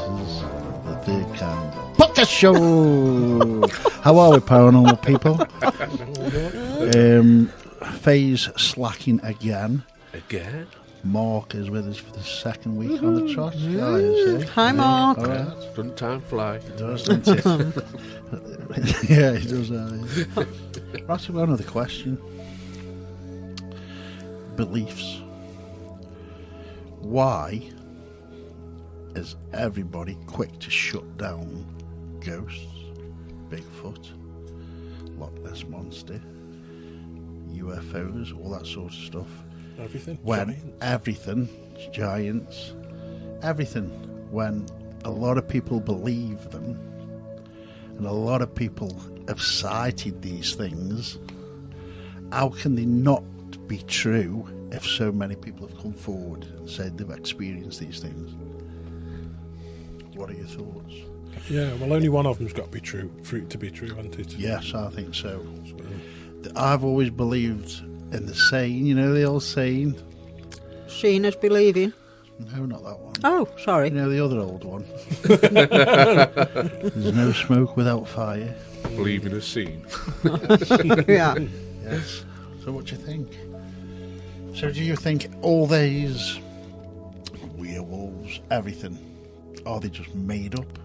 is the Third Kind Podcast Show. How are we, paranormal people? Faye's slacking again. Again? Mark is with us for the second week on the trot. Hi, Mark. All right. Doesn't time fly? It does, doesn't it? Yeah, it does. Right, we've got another question. Beliefs. Why is everybody quick to shut down ghosts, Bigfoot, Loch Ness Monster, UFOs, all that sort of stuff? Everything. When giants, everything. When a lot of people believe them, and a lot of people have cited these things, how can they not be true if so many people have come forward and said they've experienced these things? What are your thoughts? Yeah, well, only one of them's got to be true for it to be true, hasn't it? Yes, I think so. I've always believed in the saying, you know, the old saying. Seeing is believing. No, not that one. Oh, sorry. You know, the other old one. There's no smoke without fire. Believing is seen. Yeah. Yes. So what do you think? So do you think all these werewolves, everything, are they just made up?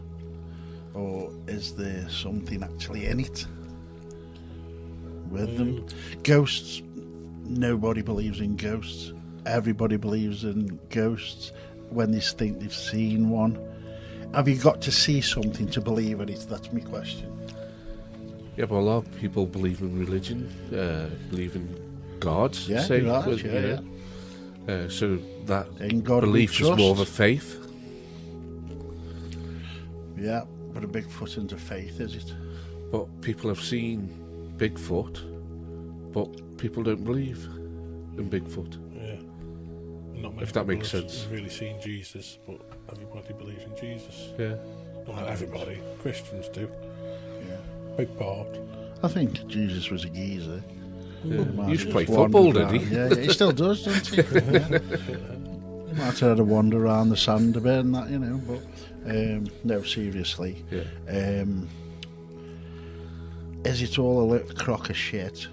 Or is there something actually in it with them? Ghosts, nobody believes in ghosts. Everybody believes in ghosts when they think they've seen one. Have you got to see something to believe in it? That's my question. Yeah, but a lot of people believe in religion, believe in gods. Yeah, say, right, but, yeah. So that In God belief we is more of trust. a faith. Yeah, but a Bigfoot isn't a faith, is it? But people have seen Bigfoot, but people don't believe in Bigfoot. Yeah. Not many If that people makes have sense. really seen Jesus, but everybody believes in Jesus. Yeah. Not everybody. Christians do. Yeah. Big part. I think Jesus was a geezer. Yeah. Might He used to have play just football, wandered did he? around. Yeah, he still does, doesn't he? He might have had a wander around the sand a bit and that, you know, but no, seriously. Yeah. Is it all a little crock of shit,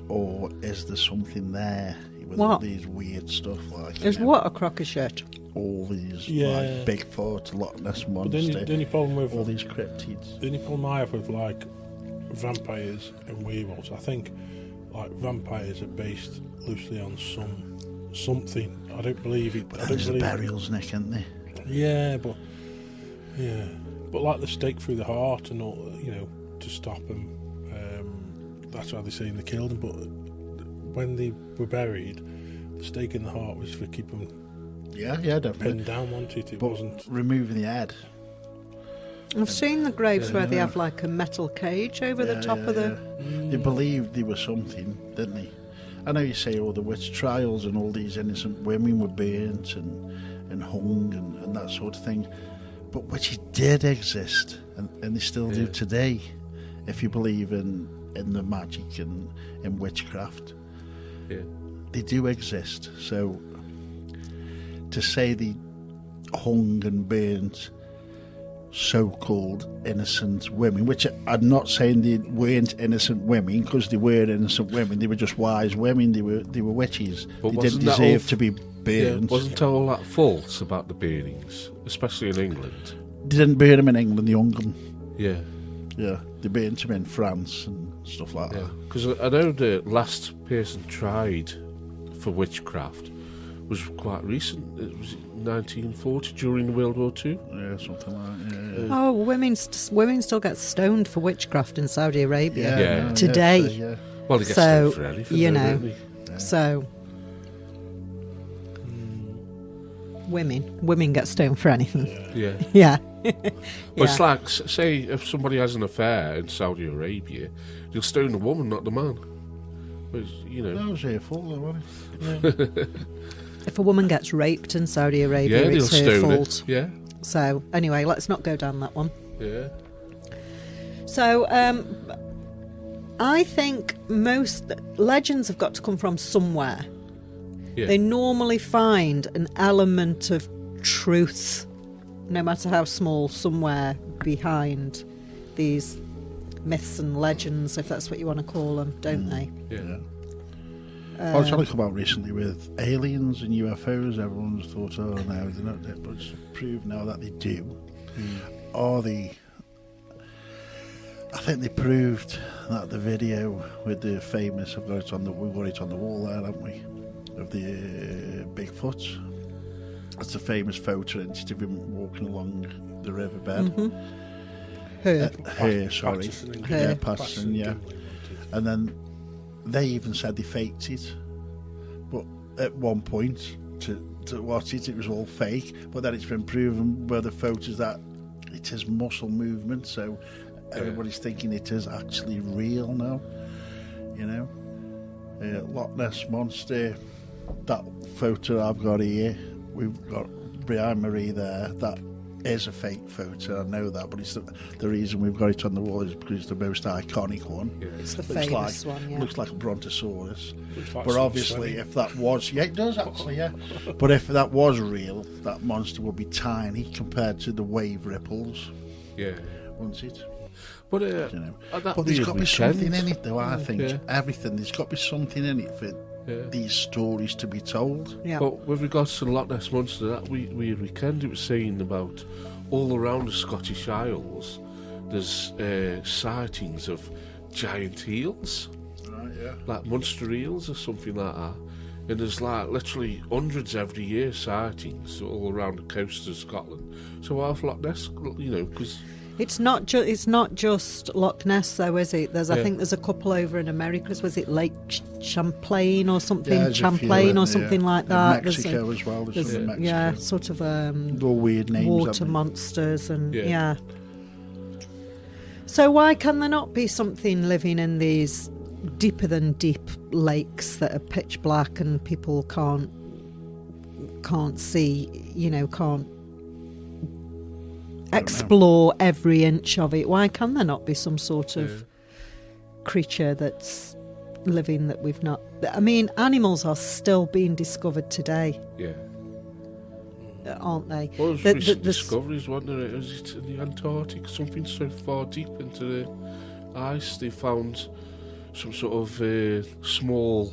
or is there something there with all What? these weird stuff like Is what a crock of shit? all these Yeah. like Bigfoot, Loch Ness But Monster, the only problem with all these cryptids? the only problem I have with like vampires and werewolves, I think like vampires are based loosely on something. I don't believe it. But I don't there's the believe burials, Nick, isn't there? but like the stake through the heart and all, you know, to stop them. That's why they're saying they killed them. But when they were buried, the stake in the heart was for keeping them Yeah, definitely. pinned down, wasn't it? It But wasn't. removing the head. I've seen the graves where they have like a metal cage over the top of the... They believed they were something, didn't they? I know you say all the witch trials and all these innocent women were burnt and hung and that sort of thing, but which did exist, and they still do today, if you believe in the magic and in witchcraft. Yeah. They do exist. So to say they hung and burnt so-called innocent women, which I'm not saying they weren't innocent women, because they were innocent women. They were just wise women. They were witches. But They wasn't didn't that deserve all to be Yeah, burnt. wasn't all that false about the burnings, especially in England? They didn't burn them in England. They hung them. Yeah. Yeah, they burnt them in France and stuff like Yeah, that. because I know the last person tried for witchcraft was quite recent. It was 1940 during World War II. Yeah, something like that. Yeah. Oh, women still get stoned for witchcraft in Saudi Arabia. Yeah. Today. So, yeah. Well, they get So, stoned for anything, you though, know. don't they? So, women get stoned for anything. Yeah. Yeah. But it's like, say, if somebody has an affair in Saudi Arabia, they'll stone the woman, not the man. But, you know. That was her fault, though, wasn't it? If a woman gets raped in Saudi Arabia, Yeah, they'll it's her stone fault. it. Yeah. So, anyway, let's not go down that one. Yeah. So, I think most legends have got to come from somewhere. Yeah. They normally find an element of truth no matter how small, somewhere behind these myths and legends, if that's what you want to call them, don't they? Yeah. I was trying to come out recently with aliens and UFOs. Everyone's thought, oh no, they're not dead, but it's proved now that they do. Or I think they proved that the video with the famous, we've got it on the wall there, haven't we? Of the Bigfoot. That's a famous photo, and of him walking along the riverbed. Her, sorry. Her. Patterson, yeah. And then they even said they faked it, but at one point to watch it was all fake, but then it's been proven by the photos that it is muscle movement, so everybody's thinking it is actually real now, you know. Loch Ness Monster, that photo I've got here, we've got behind Marie there, that is a fake photo, I know that, but it's the reason we've got it on the wall is because it's the most iconic one. Yeah. It's the famous one, yeah. Looks like a brontosaurus. Like But obviously, if that was... Yeah, it does actually, yeah. But if that was real, that monster would be tiny compared to the wave ripples, Yeah. wouldn't it? But, You know. at that But there's weird got to be weekend- something in it, though, I think. Yeah. Everything. There's got to be something in it for these stories to be told. Yeah. But with regards to the Loch Ness Monster, that weird weekend, it was saying about all around the Scottish Isles, there's sightings of giant eels, Right, yeah. like monster eels or something like that. And there's like literally hundreds every year sightings all around the coast of Scotland. So why have Loch Ness, you know, because... It's not just Loch Ness, though, is it? I think there's a couple over in America. Was it Lake Champlain or something? Yeah, there's a few, Champlain or isn't there? something like In that. Mexico as well. There's some in Mexico. Yeah, sort of All weird names. water haven't they? monsters and Yeah. So why can there not be something living in these deeper than deep lakes that are pitch black and people can't see, you know, can't explore every inch of it? Why can there not be some sort of creature that's living that we've not... I mean, animals are still being discovered today, Yeah. aren't they? Well, there's The- recent the- discoveries, wasn't there? Was it in the Antarctic? Something so far deep into the ice, they found some sort of small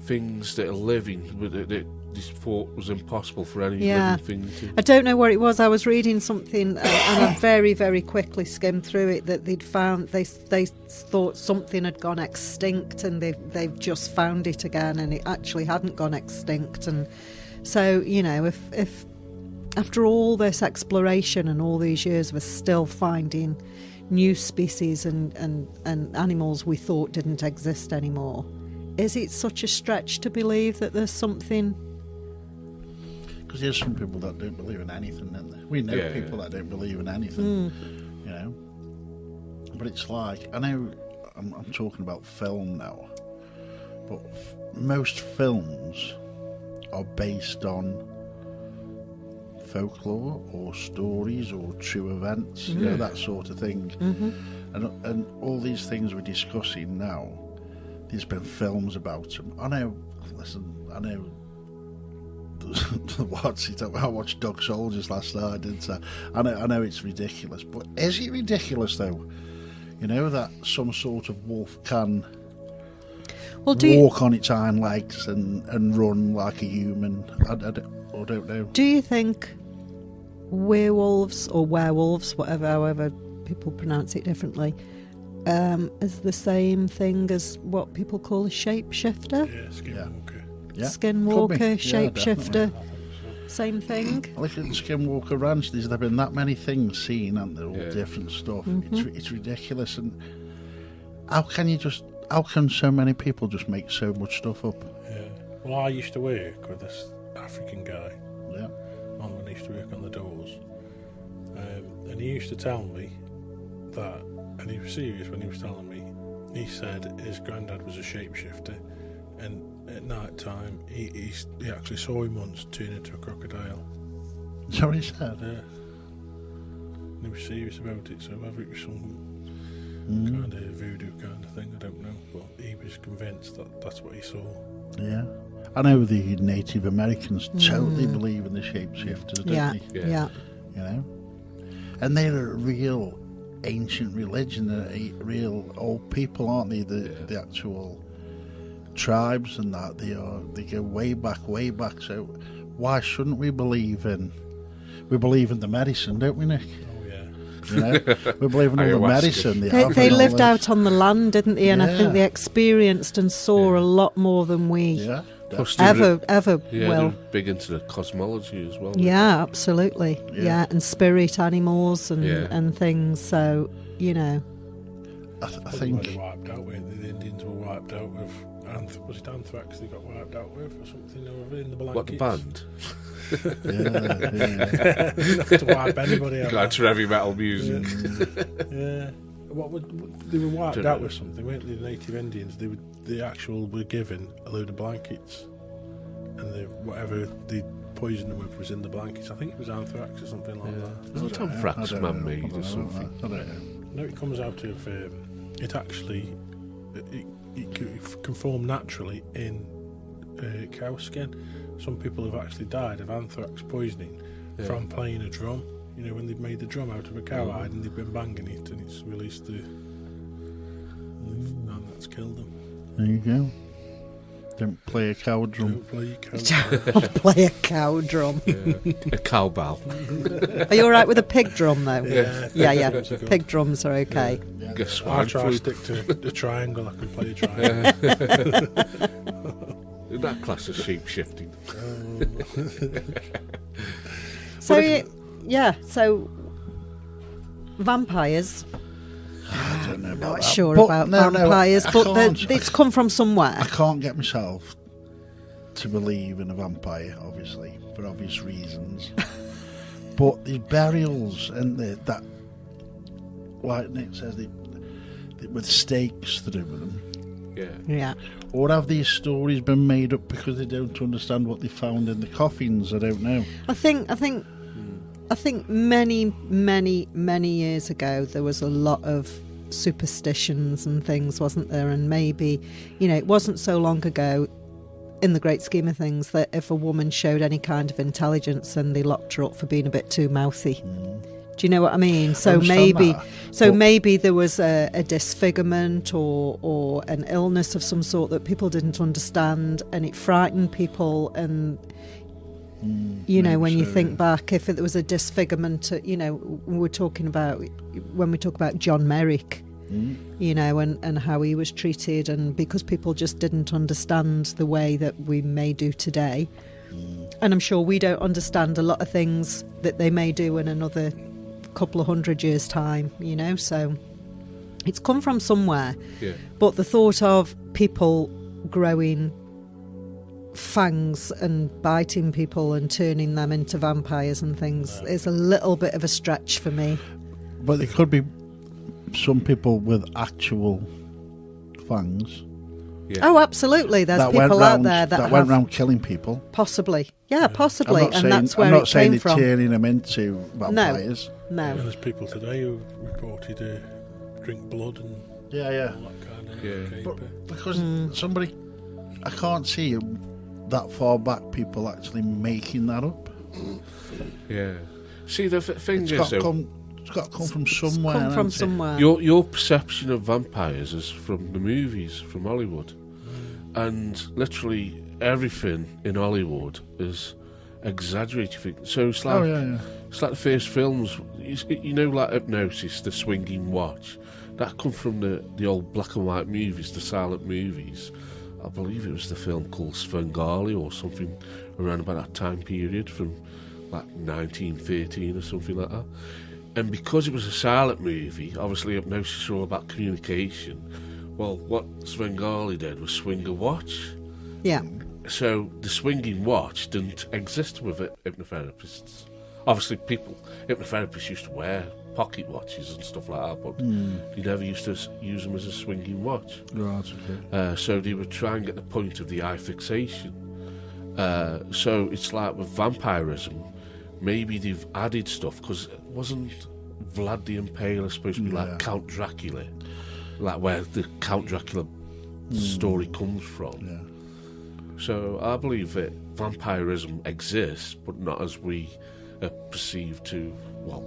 things that are living, but that they thought was impossible for any living thing to... I don't know what it was. I was reading something and I very, very quickly skimmed through it that they'd found, they thought something had gone extinct and they've just found it again and it actually hadn't gone extinct. And so, you know, if after all this exploration and all these years we're still finding new species and animals we thought didn't exist anymore, is it such a stretch to believe that there's something... Because there's some people that don't believe in anything, isn't there? We know people that don't believe in anything, you know. But it's like, I know I'm talking about film now, but most films are based on folklore or stories or true events, you know, that sort of thing. And all these things we're discussing now, there's been films about them. I know I watched Dog Soldiers last night, didn't I? I know it's ridiculous, but is it ridiculous though? You know, that some sort of wolf can walk on its hind legs and run like a human. I don't know. Do you think werewolves or werewolves, however people pronounce it differently, is the same thing as what people call a shapeshifter? Yeah, skinwalker. Yeah. Skinwalker, Could be. Yeah, shapeshifter, I think so. same thing. Look at Skinwalker Ranch. There's been that many things seen, and they're all different stuff. It's ridiculous. And how can so many people just make so much stuff up? Yeah. Well, I used to work with this African guy. Yeah. When I used to work on the doors, and he used to tell me that, and he was serious when he was telling me. He said his granddad was a shapeshifter, and at night time he actually saw him once turn into a crocodile. Is that what he said? Yeah. And he was serious about it, so whether it was some kind of voodoo kind of thing, I don't know, but he was convinced that that's what he saw. Yeah. I know the Native Americans totally believe in the shapeshifters, don't they? Yeah. you know. And they're a real ancient religion, they're a real old people, aren't they? The actual tribes and that, they go way back. So why shouldn't we believe in the medicine, don't we, Nick? Oh yeah. You know, we believe in all the Ayahuasca. medicine. They lived out on the land, didn't they? And I think Yeah. they experienced and saw a lot more than we Yeah. Plus they were- ever Yeah, will. they're big into the cosmology as well. Yeah, absolutely. Yeah. Yeah, and spirit animals and, Yeah. and things. So, you know. I They think. wiped out with the Indians were wiped out with was it anthrax they got wiped out with or something over in the blankets? What, the band? Yeah. They didn't have to wipe anybody out. Got to heavy metal music. Yeah. They were wiped Don't out know. with something, weren't they? The native Indians, were given a load of blankets, and whatever they poisoned them with was in the blankets. I think it was anthrax or something like that. It's not anthrax man-made or something. I don't know. No, it comes out of it actually. It can form naturally in cow skin. Some people have actually died of anthrax poisoning from playing a drum. You know, when they've made the drum out of a cow hide and they've been banging it and it's released and that's killed them. There you go. Don't play a cow drum. Don't play your cow drum. Play a cow drum. A cowbell. Are you all right with a pig drum, though? Yeah. Yeah. Pig drums are okay. Get I swine try to flu. stick to a triangle. I can play a triangle. That class of shape shifting. So, so vampires. I don't know about Not that. sure But about no, vampires, I but can't- it's come from somewhere. I can't get myself to believe in a vampire, obviously, for obvious reasons. But the burials and that, like Nick says, with stakes through them. Yeah. Yeah. Or have these stories been made up because they don't understand what they found in the coffins? I don't know. I think many years ago there was a lot of superstitions and things, wasn't there? And maybe, it wasn't so long ago, in the great scheme of things, that if a woman showed any kind of intelligence, then they locked her up for being a bit too mouthy. Do you know what I mean? So maybe there was a disfigurement or an illness of some sort that people didn't understand, and it frightened people. And when you think back, if there was a disfigurement, when we talk about John Merrick, and how he was treated, and because people just didn't understand the way that we may do today, and I'm sure we don't understand a lot of things that they may do in another couple of 100 years' time, so it's come from somewhere. Yeah. But the thought of people growing fangs and biting people and turning them into vampires and things is a little bit of a stretch for me. But there could be some people with actual fangs Yeah. Oh, absolutely. There's that people went out round, there that went have round killing people. possibly. Yeah, possibly. I'm not And saying, that's where I'm not it saying came they're from. turning them into vampires. And No. there's people today who reported drink blood and Yeah. all that kind of Yeah. caper. But because somebody, I can't see that far back people actually making that up. Yeah. See, the thing It's is, got, though, it's got to come from somewhere. Come from hasn't it? somewhere. your perception of vampires is from the movies, from Hollywood. And literally everything in Hollywood is exaggerated. So it's like, Oh, yeah. it's like the first films, like Hypnosis, The Swinging Watch. That come from the old black and white movies, the silent movies. I believe it was the film called Svengali or something around about that time period from like 1913 or something like that. And because it was a silent movie, obviously Hypnosis is all about communication. Well, what Svengali did was swing a watch. Yeah. So the swinging watch didn't exist with hypnotherapists. Obviously, hypnotherapists used to wear pocket watches and stuff like that, but they never used to use them as a swinging watch. Right, okay. So they would try and get the point of the eye fixation. So it's like with vampirism, maybe they've added stuff, because wasn't Vlad the Impaler supposed to be like Count Dracula? Like where the Count Dracula story comes from. Yeah. So I believe that vampirism exists, but not as we are perceived to, well,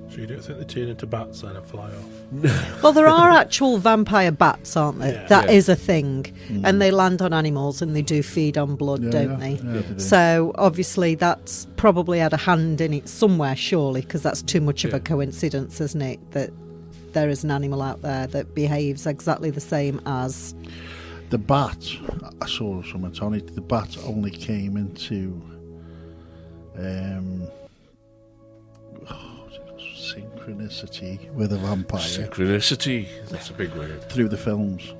So you don't think they turn into bats then and fly off? Well, there are actual vampire bats, aren't there? Yeah. That Yeah. is a thing. And they land on animals and they do feed on blood, don't they? Yeah, they do. So obviously that's probably had a hand in it somewhere, surely, because that's too much of a Yeah. coincidence, isn't it? That there is an animal out there that behaves exactly the same as... The bat, I saw something on it, the bat only came into synchronicity with a vampire synchronicity. That's a big word. through the films.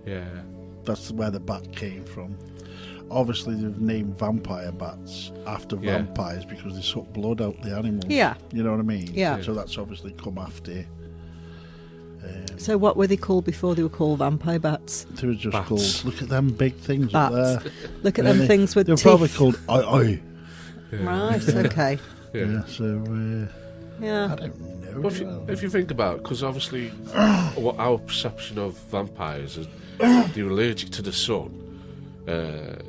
Yeah. That's where the bat came from. Obviously, they've named vampire bats after Yeah. vampires because they suck blood out the animals. Yeah. You know what I mean? Yeah. So that's obviously come after. So what were they called before they were called vampire bats? They were just Bats. called, look at them big things up Bats. there. Look at And them things with They were teeth. probably called oi. Right, okay. Yeah. Yeah, so I Yeah. don't know. Well, if you think about it, because obviously what our perception of vampires is they're allergic to the sun and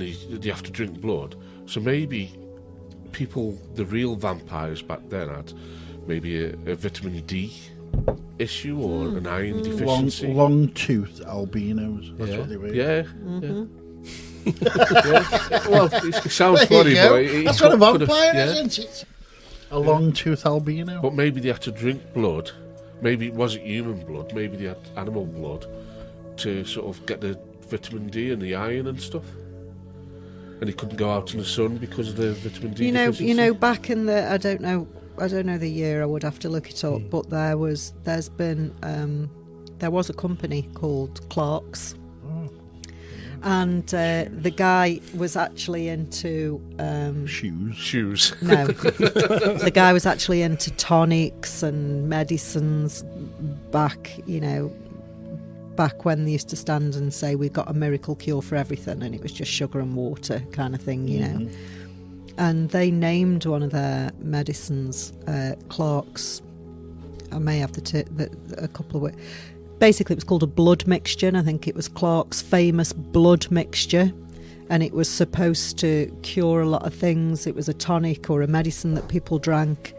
they have to drink blood. So maybe people, the real vampires back then, had maybe a vitamin D issue or an iron deficiency. Long-toothed albinos. That's yeah. what they were. Yeah. Mm-hmm. Yeah. Well, it sounds There funny, you go. but it That's what a could've- vampire yeah. is, isn't it? A long-toothed albino. But maybe they had to drink blood. Maybe it wasn't human blood. Maybe they had animal blood to sort of get the vitamin D and the iron and stuff. And they couldn't go out in the sun because of the vitamin D. You know, deficiency. back in the I don't know the year. I would have to look it up. But there was a company called Clark's, and the guy was actually into Shoes. no, the guy was actually into tonics and medicines back when they used to stand and say we've got a miracle cure for everything, and it was just sugar and water kind of thing, you know. And they named one of their medicines Clark's. I may have a couple of words. Basically, it was called a blood mixture, and I think it was Clark's famous blood mixture. And it was supposed to cure a lot of things. It was a tonic or a medicine that people drank.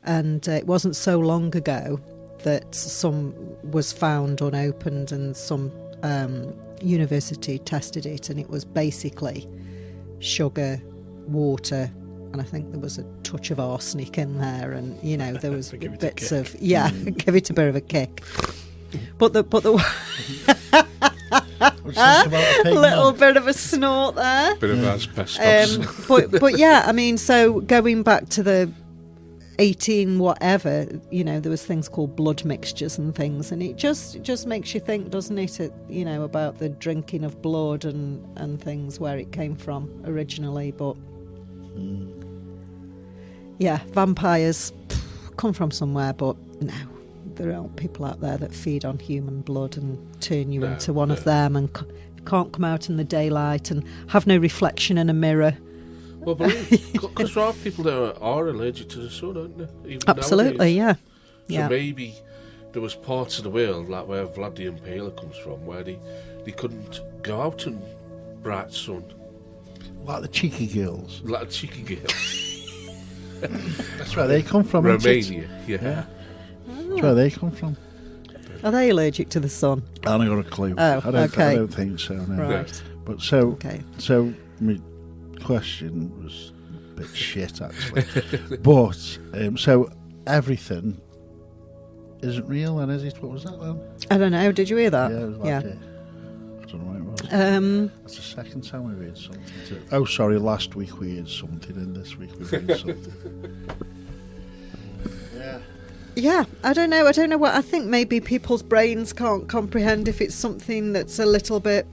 And it wasn't so long ago that some was found unopened, and some university tested it, and it was basically sugar, water, and I think there was a touch of arsenic in there, and there was Give it a bits kick. of give it a bit of a kick. But the What's this about the pig, little man? bit of a snort there. Bit of asbestos. But yeah, I mean, so going back to the 18 whatever, there was things called blood mixtures and things, and it just makes you think, doesn't it, about the drinking of blood and things, where it came from originally. But yeah, vampires come from somewhere, but no, there are people out there that feed on human blood and turn you into one of them, and can't come out in the daylight and have no reflection in a mirror. Well, because there are people that are allergic to the sun, aren't they? Even Absolutely, nowadays. yeah. Yeah. So maybe there was parts of the world, like where Vlad the Impaler comes from, where they couldn't go out in bright sun, Like the cheeky girls. like a cheeky girl. That's where they come from, isn't it? Romania, yeah. That's where they come from. Are they allergic to the sun? I haven't got a clue. Oh, I okay. don't think so, no. Right. But so Okay. my question was a bit shit, actually. But, so everything isn't real, then, is it? What was that, then? I don't know. Did you hear that? Yeah, it was like I don't know what it was. That's the second time we read something. Oh, sorry, last week we read something, and this week we read something. Yeah, I don't know what. I think maybe people's brains can't comprehend if it's something that's a little bit,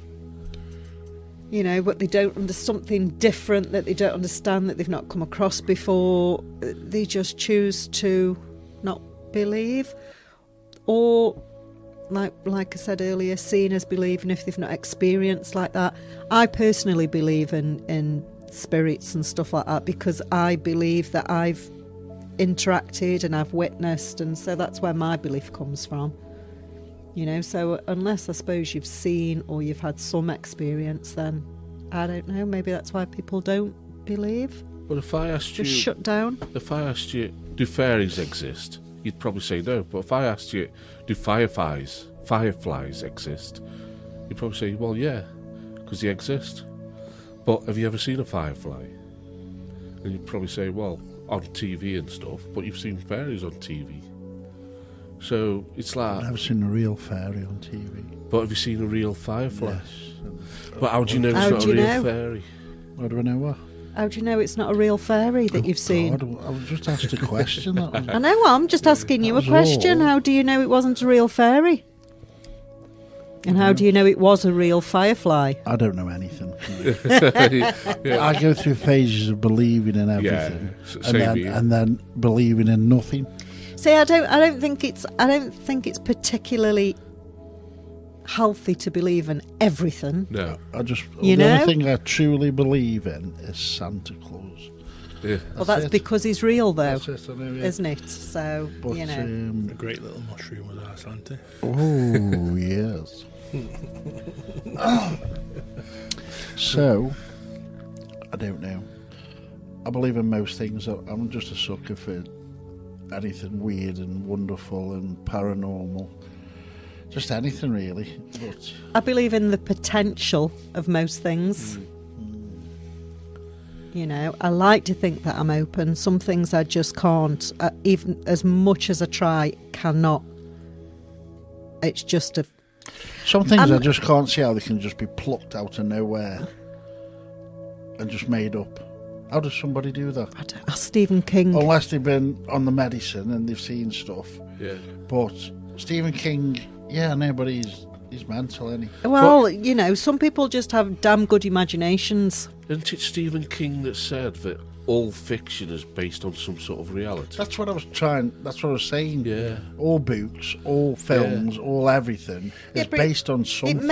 but they don't understand, something different that they don't understand, that they've not come across before. They just choose to not believe, or like I said earlier, seeing as believing if they've not experienced like that. I personally believe in spirits and stuff like that, because I believe that I've interacted and I've witnessed, and so that's where my belief comes from. So unless, I suppose, you've seen or you've had some experience, then I don't know, maybe that's why people don't believe. But if I asked Just you, shut down? if I asked you, do fairies exist? You'd probably say no. But if I asked you, do fireflies exist? You'd probably say, well, yeah, because they exist. But have you ever seen a firefly? And you'd probably say, well, on TV and stuff. But you've seen fairies on TV. So it's like. I've never seen a real fairy on TV. But have you seen a real firefly? Yes. But how do you know How it's do not a you real know? fairy? How do I know what? How do you know it's not a real fairy that you've seen? God, I was just asked a question. That was, I know, I'm just asking you a That was question. all. How do you know it wasn't a real fairy? And how do you know it was a real firefly? I don't know anything. Yeah. I go through phases of believing in everything, same here. and then believing in nothing. See, I don't think it's particularly healthy to believe in everything. No. You The know? only thing I truly believe in is Santa Claus. Yeah. Well, that's it. because he's real, though, That's it, I know, yeah. isn't it? So, But, you know. A great little mushroom was our Santa. Oh, yes. So, I don't know. I believe in most things. I'm just a sucker for anything weird and wonderful and paranormal. Just anything, really. But I believe in the potential of most things. You know, I like to think that I'm open. Some things I just can't, even as much as I try, cannot. It's just a. some things I just can't see how they can just be plucked out of nowhere and just made up. How does somebody do that? I don't, Stephen King. Unless they've been on the medicine and they've seen stuff. Yeah. But Stephen King, yeah, I know, but he's mental, isn't he? Well, you know, some people just have damn good imaginations. Isn't it Stephen King that said that all fiction is based on some sort of reality? That's what I was saying. Yeah. All books, all films, all everything is but based on something. It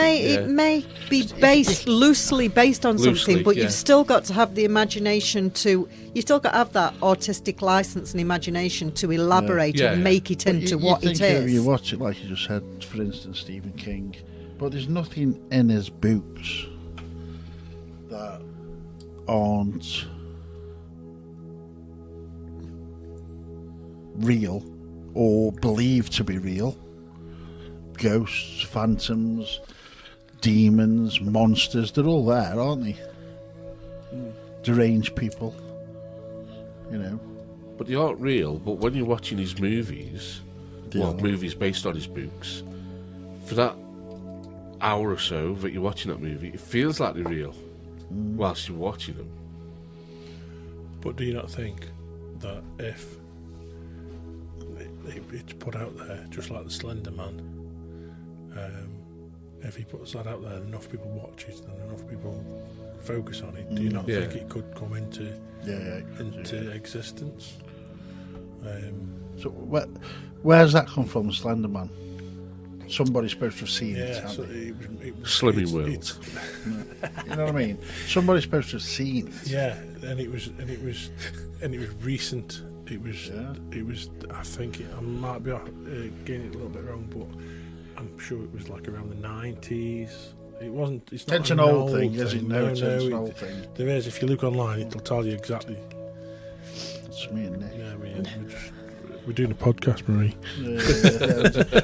may be based loosely based on Loosely, something, but yeah. you've still got to have the imagination to. You've still got to have that artistic license and imagination to elaborate Yeah, and yeah. make it But into you what think it if you is. watch it, like you just said, for instance, Stephen King, but there's nothing in his books that aren't real or believed to be real. Ghosts, phantoms, demons, monsters, they're all there, aren't they? Deranged people, you know. But they aren't real. But when you're watching his movies, They are. movies based on his books, for that hour or so that you're watching that movie, it feels like they're real whilst you're watching them. But do you not think that if it's put out there, just like the Slender Man, if he puts that out there, enough people watch it and enough people focus on it, do you not Yeah. think it could come into existence? So where's that come from, Slender Man? Somebody's supposed to have seen it, Yeah, so hasn't it was Slimming World. it's- they? You know what I mean? Somebody's supposed to have seen it. Yeah, and it was recent. It was. Yeah. It was. I think I might be getting it a little bit wrong, but I'm sure it was like around the 90s. It wasn't. It's not It's an old thing, isn't it? No, it's an old thing. There is. If you look online, it'll tell you exactly. It's me and Nick. Yeah, we're doing a podcast, Marie.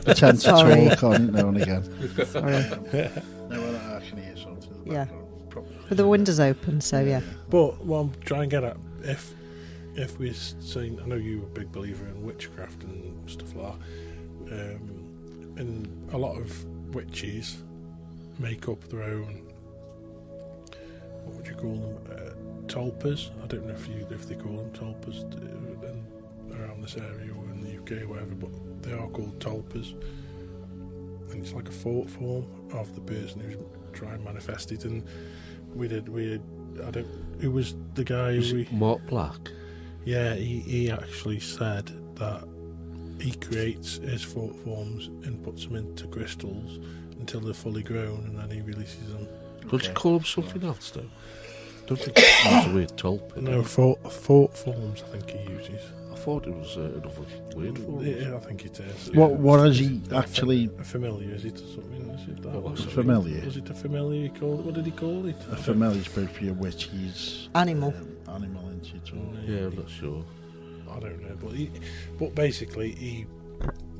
I tend to Sorry. talk on it now and again. Sorry. No, I can hear something in the Yeah. background. Probably. But the window's open, so yeah. But what I'm trying to get at, if we're saying, I know you're a big believer in witchcraft and stuff like that, and a lot of witches make up their own, what would you call them, tulpas? I don't know if they call them tulpas around this area or in the UK or whatever, but they are called tulpas, and it's like a thought form of the person who's trying to manifest it. And we did who was the guy Was who it Mark Black? yeah, he actually said that he creates his thought forms and puts them into crystals until they're fully grown, and then he releases them. Don't you call him something else, though? don't think he used the word tulpa. No, thought forms, I think he uses. I thought it was another word for it. Yeah, I think it is. What has he actually... A familiar, is it, or something? Is it that? What was it? Familiar? Was it a familiar he called it? What did he call it? A familiar is supposed to be a witch. He's... Animal. Animal, isn't it? Yeah, I'm not sure. I don't know, but basically he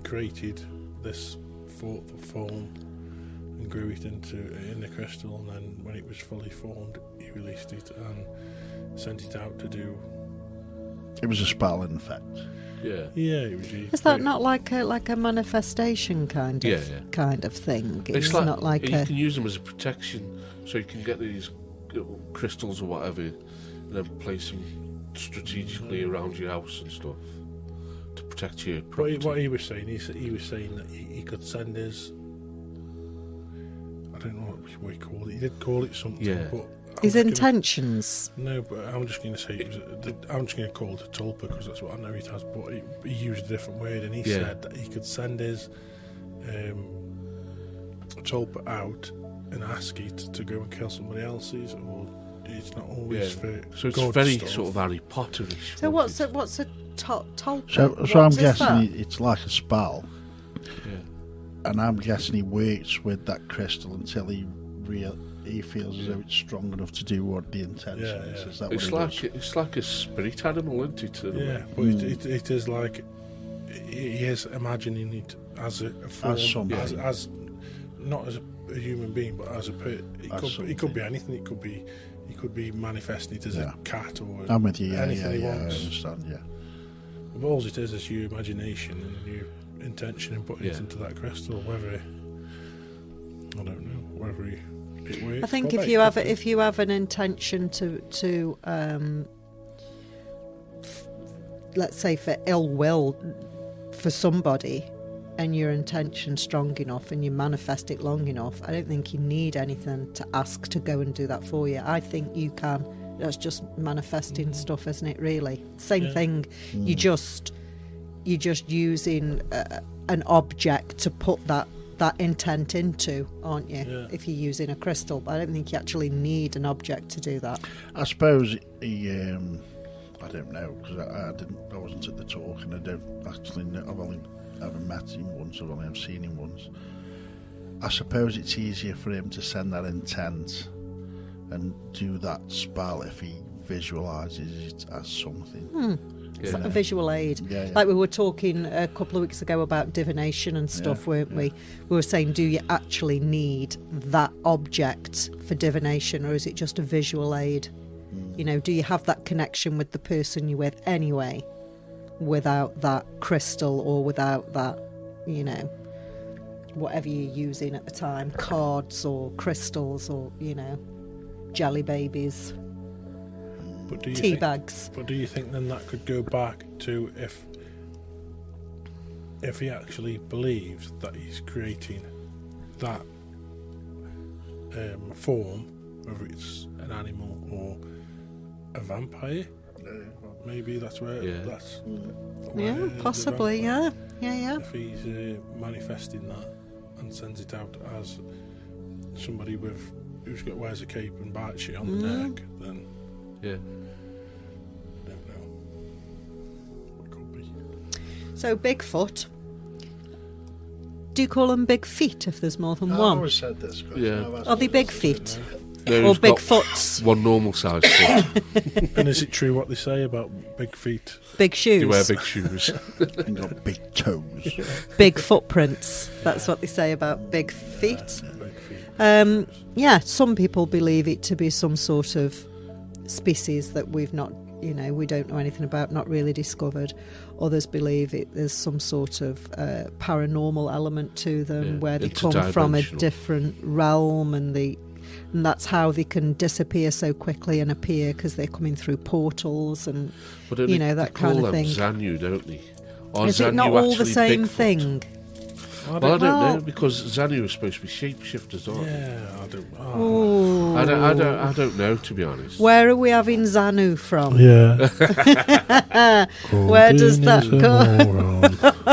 created this form and grew it in the crystal, and then when it was fully formed, he released it and sent it out to do. It was a spell, in fact. Yeah. Yeah, it was. Is that not like a manifestation kind of kind of thing? It's like, not like you can use them as a protection, so you can get these crystals or whatever, and then place them strategically around your house and stuff to protect your property. What he was saying, he was saying that he could send his. I don't know what he called it. He did call it something. Yeah. But his intentions. No, but I'm just going to say I'm just going to call it a tulpa because that's what I know it has. But he used a different word, and he said that he could send his tulpa out and ask it to go and kill somebody else's, or it's not always for. So it's good very stuff. sort of Harry Potterish. So what's a tulpa? So I'm guessing it's like a spell, Yeah. and I'm guessing he works with that crystal until he feels as though it's strong enough to do what the intention is. Is that what It's like a spirit animal, isn't it? Yeah, but it is like he is imagining it as a form, As something. as not as a human being, but as a it could be anything. It could be manifesting it as a cat or I'm with you. anything he I wants. understand. Yeah. But all it is your imagination and your intention in putting it into that crystal. Whether I don't know whether it works. I think if you have an intention to let's say for ill will for somebody, and your intention strong enough and you manifest it long enough, I don't think you need anything to ask to go and do that for you. I think you can. That's just manifesting stuff, isn't it? Really, same thing. You just using an object to put that intent into, aren't you? Yeah. If you're using a crystal, but I don't think you actually need an object to do that. I suppose he. I don't know because I wasn't at the talk, and I don't actually know. I've only ever met him once. I've only seen him once. I suppose it's easier for him to send that intent and do that spell if he visualises it as something. It's like a visual aid. Yeah. Like we were talking a couple of weeks ago about divination and stuff, weren't we? We were saying, do you actually need that object for divination, or is it just a visual aid? You know, do you have that connection with the person you're with anyway, without that crystal or without that, you know, whatever you're using at the time, cards or crystals or, you know, jelly babies, tea bags. But do you think then that could go back to if he actually believes that he's creating that form, whether it's an animal or a vampire? Maybe that's where that's where Possibly, yeah. If he's manifesting that and sends it out as somebody wears a cape and bites you on the neck, then Yeah. I don't know. What could be? So Bigfoot. Do you call them big feet if there's more than I one? always said this. Yeah. Are they big feet? No, Or he's got Bigfoots? one normal size foot. And is it true what they say about big feet? Big shoes? You wear big shoes. And got big toes. Big footprints. That's what they say about big feet. Big feet. Yeah, some people believe it to be some sort of species that we've not, you know, we don't know anything about, not really discovered. Others believe there's some sort of paranormal element to them, where they come from a different realm, and that's how they can disappear so quickly and appear, because they're coming through portals and, you know, that kind of thing. They call them Xanu, don't they? Or Is it not Xanu all the actually same Bigfoot? thing? I don't know, because Xanu is supposed to be shapeshifters, aren't they? Yeah, I don't. Ooh. I don't know, to be honest. Where are we having Xanu from? Yeah. Where does that go?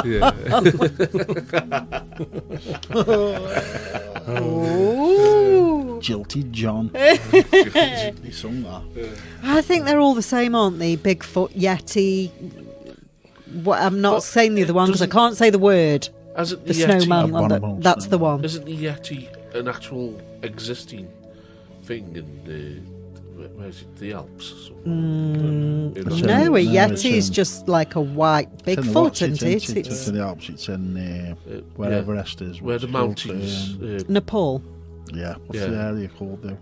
Yeah. Ooh. Jilted John. He sung that. I think they're all the same, aren't they? Bigfoot, Yeti. What, I'm not saying the other one because I can't say the word. Isn't The Yeti, snowman one. Abominable That's the snowman. one. Isn't the Yeti an actual existing thing in the where's it, the Alps? Or something? It's No, a No, Yeti it's is in- just like a white It's in the Bigfoot, Watts, isn't it? It's It's in the Alps. It's in where Yeah. Everest is. Where What's the it called? mountains. Nepal. Yeah. What's Yeah. the area called though?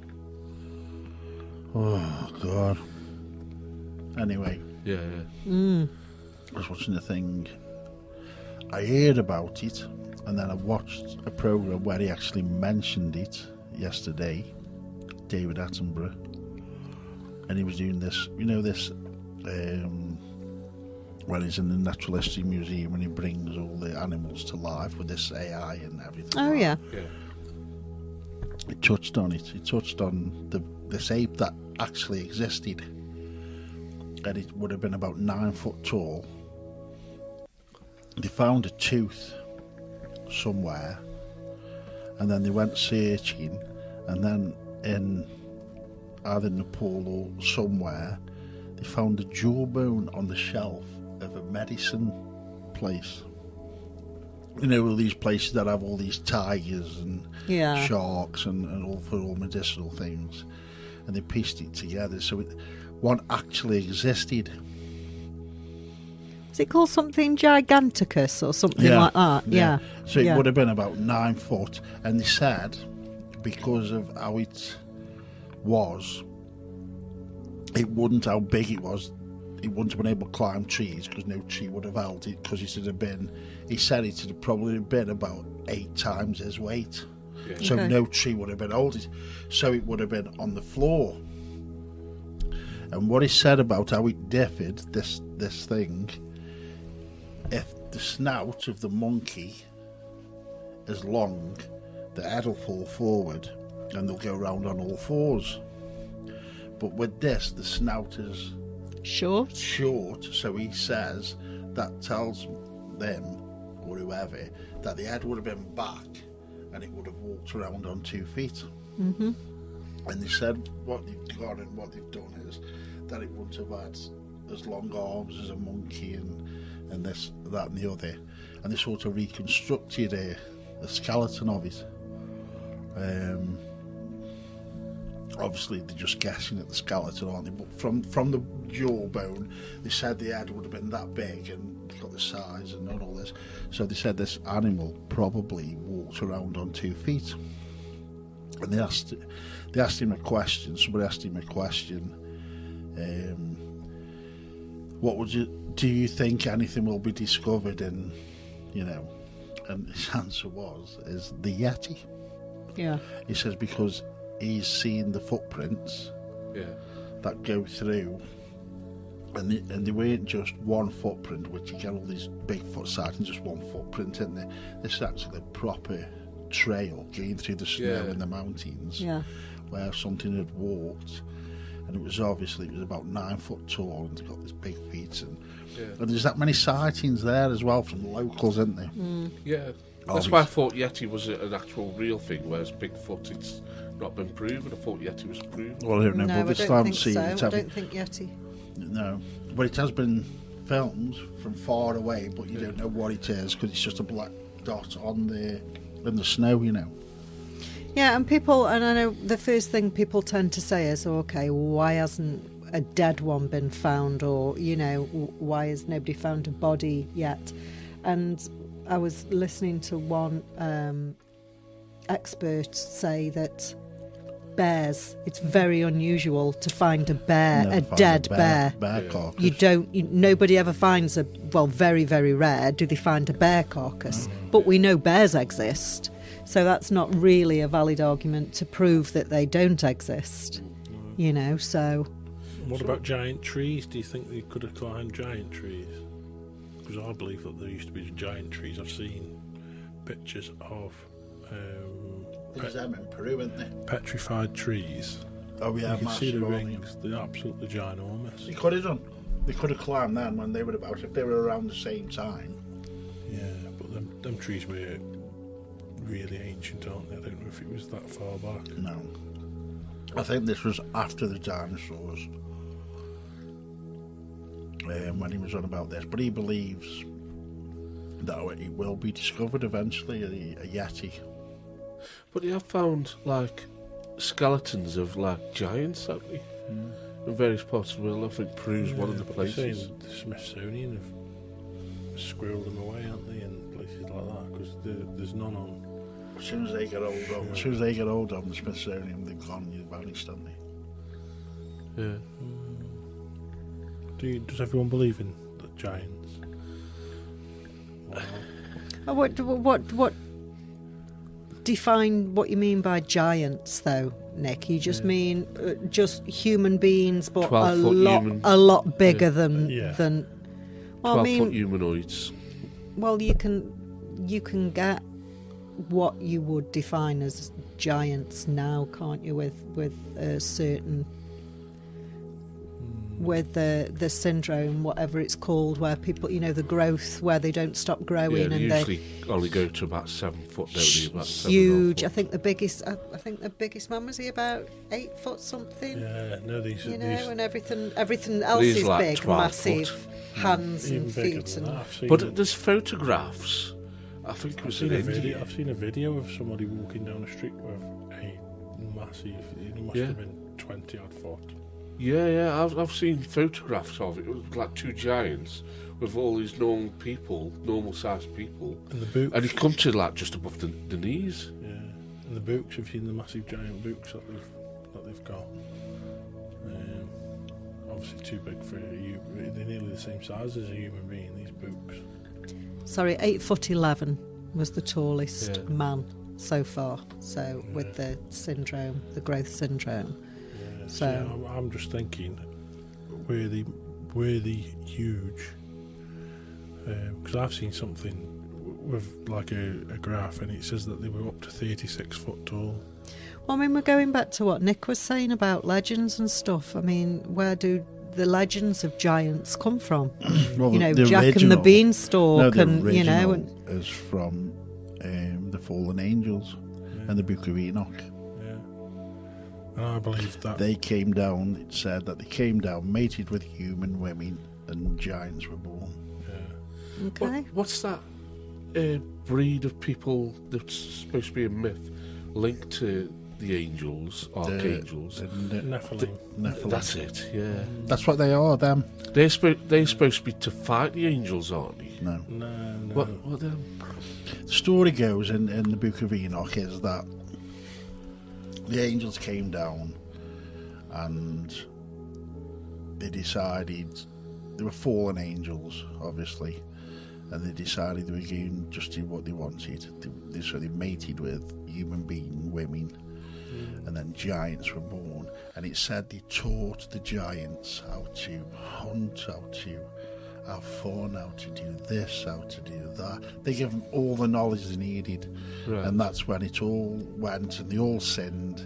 Oh God. Anyway, Yeah. Mm. I was watching the thing. I heard about it, and then I watched a program where he actually mentioned it yesterday. David Attenborough, and he was doing this. You know this. When he's in the Natural History Museum and he brings all the animals to life with this AI and everything. Oh, like yeah. Yeah. He touched on it. He touched on this ape that actually existed, and it would have been about 9 foot tall. They found a tooth somewhere, and then they went searching, and then in either Nepal or somewhere, they found a jawbone on the shelf of a medicine place. You know, all these places that have all these tigers and Yeah. sharks and all for all medicinal things, and they pieced it together. So one actually existed. Is it called something Giganticus or something like that? Yeah. So it Yeah. would have been about 9 foot, and they said because of how it was, it wouldn't how big it was. It wouldn't have been able to climb trees because no tree would have held it, because it would have been. He said it would have probably been about 8 times his weight. Yeah. So Okay. no tree would have been holding it. So it would have been on the floor. And what he said about how it differed, this thing, if the snout of the monkey is long, the head will fall forward and they'll go round on all fours. But with this, the snout is Short. short, so he says that tells them, or whoever, that the head would have been back and it would have walked around on 2 feet. Mm-hmm. And they said what they've got and what they've done is that it wouldn't have had as long arms as a monkey and this, that and the other. And they sort of reconstructed a skeleton of it. Obviously they're just guessing at the skeleton, aren't they? But from the jawbone, they said the head would have been that big and got the size and all this. So they said this animal probably walked around on 2 feet. And they asked him a question. Somebody asked him a question. Do you think anything will be discovered in, and his answer is the Yeti. Yeah. He says because he's seen the footprints Yeah. that go through, and they weren't just one footprint, which you get all these Bigfoot sightings, just one footprint in there. This is actually a proper trail going through the snow in the mountains, Yeah. where something had walked, and it was about 9 foot tall, and it's got these big feet, and there's that many sightings there as well from the locals, isn't there? Yeah. That's why I thought Yeti was an actual real thing, whereas Bigfoot, it's not been proven. I thought Yeti was proven. Well, I don't know, No, but I they still don't haven't think seen so. it. I have don't think Yeti. No, but it has been filmed from far away, but you don't know what it is because it's just a black dot in the snow, Yeah, and I know the first thing people tend to say is, okay, why hasn't a dead one been found, or, why has nobody found a body yet? And I was listening to one expert say that bears, it's very unusual to find a bear, Never a find dead bear Yeah. carcass. Nobody ever finds very, very rare do they find a bear carcass. But we know bears exist, so that's not really a valid argument to prove that they don't exist, so... What about giant trees? Do you think they could have climbed giant trees? Because I believe that there used to be giant trees. I've seen pictures of There's them in Peru, isn't there? petrified trees. Oh yeah, You can see the massive, aren't rings. They're absolutely ginormous. They could have done. They could have climbed them when they were if they were around the same time. Yeah, but them trees were really ancient, aren't they? I don't know if it was that far back. No. I think this was after the dinosaurs. When he was on about this, but he believes that it will be discovered eventually, a Yeti. But they have found like skeletons of like giants, haven't they? In various parts of the world. I think Peru's one of the but they're places. saying the Smithsonian have squirreled them away, aren't they, in places like that? Because there's none on. As soon as they get old on the Smithsonian, they're gone. You've vanished, haven't they? Yeah. Does everyone believe in the giants? What define what you mean by giants, though, Nick? You just mean just human beings, but 12-foot a lot bigger than. Well, 12-foot humanoids. Well, you can get what you would define as giants now, can't you? With a certain. With the syndrome, whatever it's called, where people, the growth, where they don't stop growing, Yeah, and they they usually only go to about 7 foot, don't they? About huge. 7.5 I think the biggest man was he about 8 foot something. Yeah, no, these And everything else These is like big, 12 massive foot. hands even and bigger feet, than and that. I've seen But there's photographs. I think it was in India. I've seen a video of somebody walking down the street with a massive. It must have been 20 odd foot. Yeah, I've seen photographs of it. It was like two giants with all these normal sized people. And the books. And he come to like just above the knees. Yeah, and the books. Have seen the massive giant books that they've got. Obviously too big for you. They're nearly the same size as a human being. These books. sorry, 8'11" was the tallest man so far. So with the syndrome, the growth syndrome. Yeah, so I'm just thinking, were they huge? Because I've seen something with like a graph, and it says that they were up to 36 foot tall. Well, I mean, we're going back to what Nick was saying about legends and stuff. I mean, where do the legends of giants come from? Well, you know, Jack and the Beanstalk, and is from the fallen angels and the Book of Enoch. Yeah, and I believe that they came down. It said that they came down, mated with human women, and giants were born. Yeah. Okay. What's that breed of people that's supposed to be a myth linked to the angels, archangels? Nephilim. That's it, yeah. That's what they are, them. They're supposed to be to fight the angels, aren't they? No. No. What them? The story goes in the Book of Enoch is that the angels came down and they decided, they were fallen angels, obviously, and they decided they were going to just do what they wanted. So they mated with human being women, and then giants were born. And it said they taught the giants how to hunt, how to have fun, how to do this, how to do that. They gave them all the knowledge they needed, and that's when it all went, and they all sinned,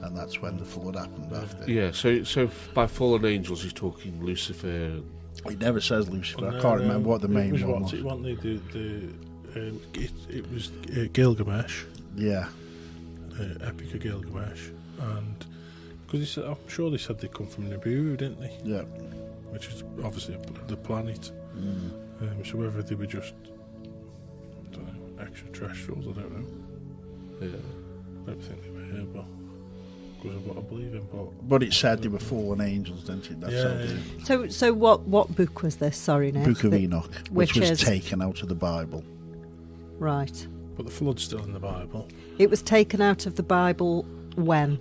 and that's when the flood happened after. Yeah, so by fallen angels, you're talking Lucifer. It never says Lucifer. I can't remember what the main one was. It was Gilgamesh. Yeah. Epic of Gilgamesh, and because I'm sure they said they come from Nibiru, didn't they? Yeah. Which is obviously the planet. So whether they were just, I don't know, extraterrestrials, I don't know. Yeah. I don't think they were here, but because of what I believe in. But it said they were fallen angels, didn't it? That's how they... So what book was this? Sorry, Nick. Book of Enoch, which was is... taken out of the Bible. Right. But the flood's still in the Bible. It was taken out of the Bible when?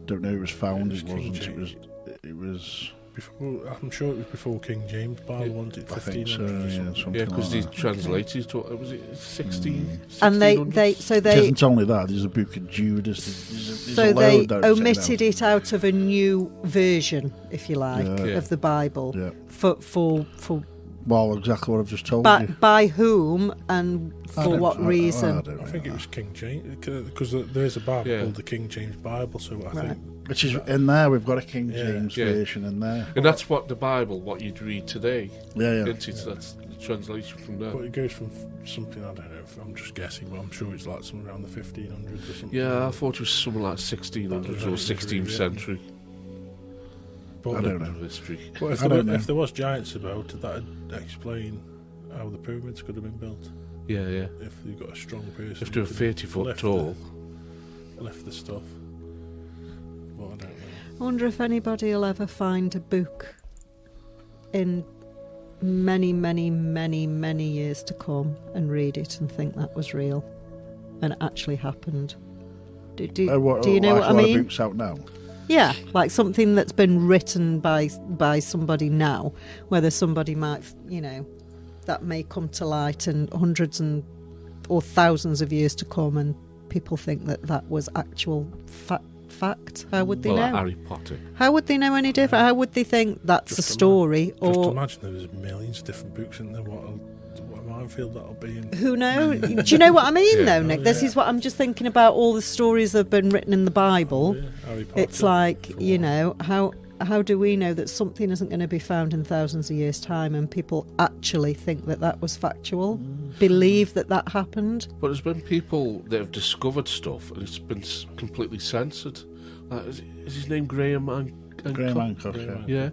Don't know. It was found. It wasn't. It was. Before, I'm sure it was before King James. Bible wanted 1500. Yeah, because they translated to, was it 16? And they It isn't only that. There's a book of Judas. So they omitted it out of a new version, if you like, of the Bible. Yeah. For well, exactly what I've just told you. By whom and for what reason? I think it was King James, because there's a Bible called the King James Bible, so I think... Which is in there, we've got a King James version in there. And that's what the Bible, what you'd read today. Yeah. That's translation from there. But it goes from something, I don't know, I'm just guessing, but I'm sure it's like somewhere around the 1500s or something. Yeah, I thought it was something like 1600s or 16th century. But I don't know. History. But if there was giants about, that'd explain how the pyramids could have been built. Yeah. If you've got a strong person. If they're 30 foot tall. Lift the stuff. But I don't know. I wonder if anybody will ever find a book in many, many, many, many years to come and read it and think that was real and it actually happened. Do you know what I mean? Books out now. Yeah, like something that's been written by somebody now, whether somebody might, that may come to light in hundreds or thousands of years to come, and people think that was actual fact. How would they know? Like Harry Potter. How would they know any different? How would they think that's a story? Just imagine there's millions of different books in there. What a minefield that'll be in. Who knows? Do you know what I mean, though, Nick? Oh, This is what I'm just thinking about. All the stories that have been written in the Bible. Harry Potter, It's like, how do we know that something isn't going to be found in thousands of years' time and people actually think that was factual, believe that happened? But there's been people that have discovered stuff and it's been completely censored. Is his name Graham Hancock? Graham Hancock, Yeah.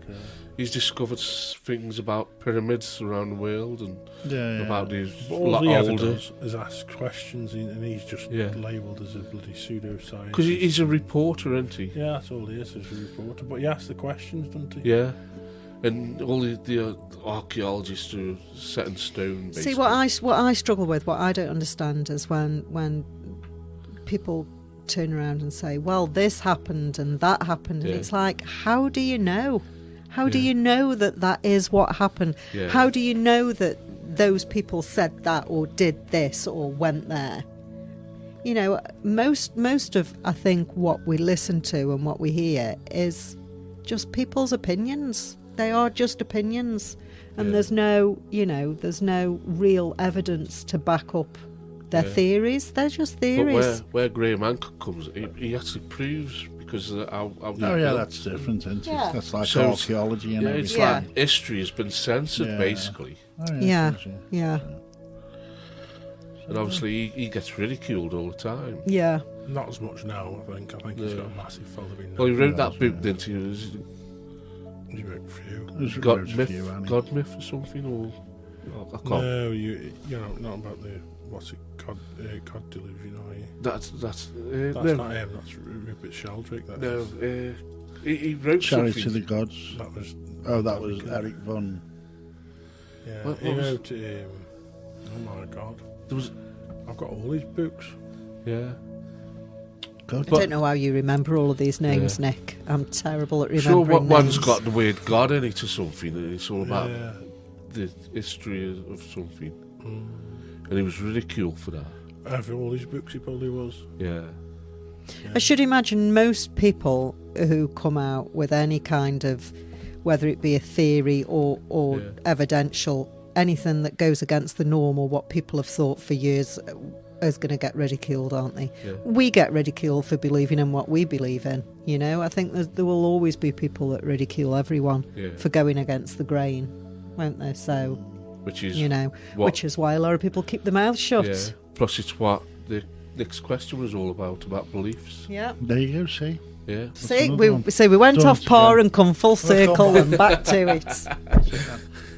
He's discovered things about pyramids around the world and about these but a all lot he ever older. does is ask questions, and he's just labelled as a bloody pseudoscientist. Because he's a reporter, isn't he? Yeah, that's all he is a reporter. But he asks the questions, doesn't he? Yeah. And all the archaeologists are set in stone, basically. See, what I struggle with, what I don't understand is when people turn around and say, well, this happened and that happened, and it's like, how do you know? How do you know that is what happened? Yeah. How do you know that those people said that or did this or went there? Most of, I think, what we listen to and what we hear is just people's opinions. They are just opinions. And there's no real evidence to back up their theories. They're just theories. But where Graham Hancock comes, he actually proves, because of how That's different, isn't it? Yeah. That's like So archaeology and it's everything. like history has been censored, basically. Yeah. And obviously he gets ridiculed all the time. Yeah. Not as much now, I think. I think he's got a massive following now. Well, he wrote that book, didn't he? He wrote a few. God Myth or something, or I can't. No, you're not about the cod delusion, are you? That's not him. That's Rupert Sheldrake. He wrote Charity something. to the Gods. That was Eric Von. Yeah, he wrote. Oh my God! I've got all these books. Yeah. I don't know how you remember all of these names, Nick. I'm terrible at remembering Sure, names. one's got the word God in it or something, and it's all about the history of something. And he was ridiculed for that. After all these books, he probably was. Yeah. I should imagine most people who come out with any kind of, whether it be a theory or evidential, anything that goes against the norm or what people have thought for years is going to get ridiculed, aren't they? Yeah. We get ridiculed for believing in what we believe in. I think there will always be people that ridicule everyone for going against the grain, won't there? So, which is why a lot of people keep their mouths shut. Yeah. Plus, it's what the next question was all about beliefs. Yeah. There you go, see? Yeah. See, we went off par and come full circle and back to it.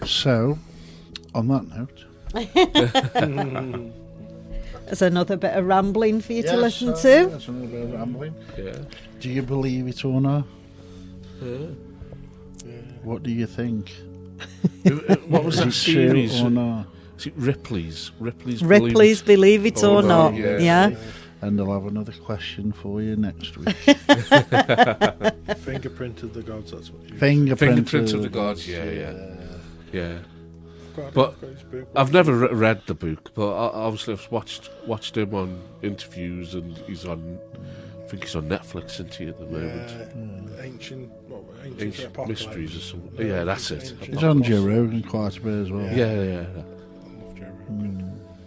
So, on that note... There's another bit of rambling for you to listen to. That's another bit of rambling. Yeah. Do you believe it or not? Yeah. What do you think? What was that Is it series? true or not? Is it Ripley's Believe It or Not. Yeah. And I'll have another question for you next week. Fingerprint of the Gods, that's what you... Fingerprint of the Gods, yeah. But I've never read the book, but obviously I've watched him on interviews, and I think he's on Netflix, isn't he, at the moment? Ancient Ancient Mysteries or something. Yeah, that's it. He's on Joe Rogan quite a bit as well. Yeah.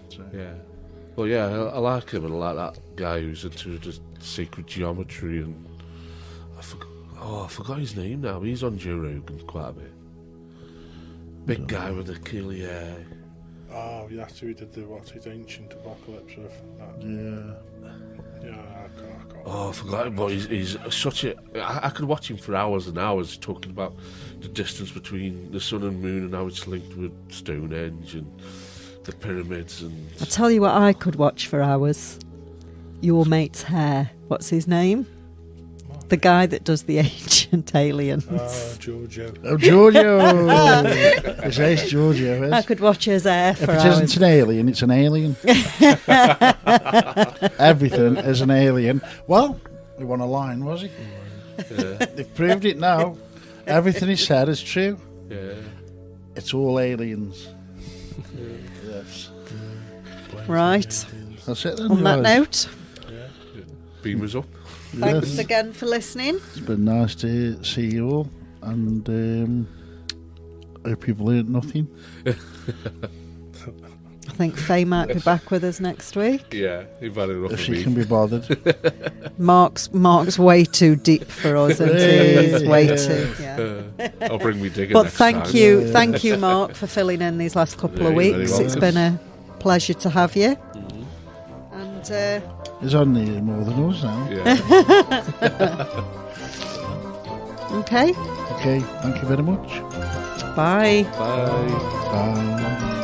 So. Yeah. Well, yeah, I like him, and I like that guy who's into the sacred geometry, and I forgot his name now. He's on Joe Rogan quite a bit. Big guy with the curly hair. Oh, that's who he did the Ancient Apocalypse with. That. Yeah. Yeah, I can't. Oh, I forgot, but he's such a... I could watch him for hours and hours talking about the distance between the sun and moon and how it's linked with Stonehenge and the pyramids and... I'll tell you what I could watch for hours. Your mate's hair. What's his name? The guy that does the ancient aliens. Giorgio. Oh, Giorgio! His hair's Giorgio, is. I could watch his hair for If it hours. isn't an alien, it's an alien. Everything is an alien. Well, he won a line, was he? Yeah. They've proved it now. Everything he said is true. Yeah. It's all aliens. Yes. Right. That's it then. On that guys. note, Beam us up. thanks Yes. again for listening. It's been nice to see you all, and hope you've learnt nothing. I think Faye might be back with us next week. Yeah, you've had enough If of she me. can be bothered. Mark's way too deep for us, and he's way too. Yeah. I'll bring me digger But next thank time. you, Mark, for filling in these last couple of Yeah, you're very weeks. It's welcome. been a pleasure to have you. Mm-hmm. And He's on here more than us now. Yeah. okay, Okay, thank you very much. bye. Bye. Bye.